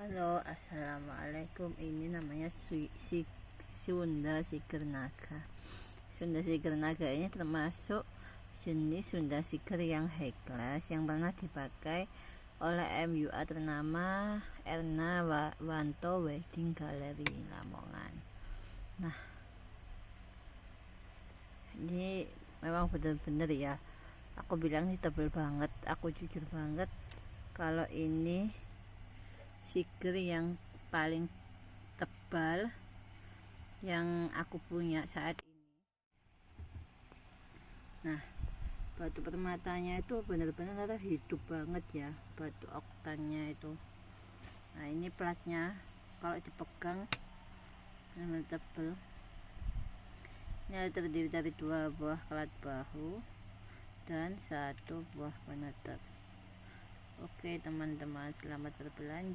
Halo, assalamualaikum. Ini namanya Sunda Siger Naga. Sunda Siger Naga ini termasuk jenis Sunda Siger yang high class yang pernah dipakai oleh MUA ternama Erna Wanto Wedding Gallery Lamongan. Nah, ini memang benar-benar ya, aku bilang ini tebal banget. Aku jujur banget kalau ini Siger yang paling tebal yang aku punya saat ini. Nah, batu permatanya itu benar-benar hidup banget ya, batu oktannya itu. Nah, ini platnya kalau dipegang benar tebal. Ini terdiri dari 2 buah kelat bahu dan 1 buah penutup. Oke teman-teman, selamat berbelanja.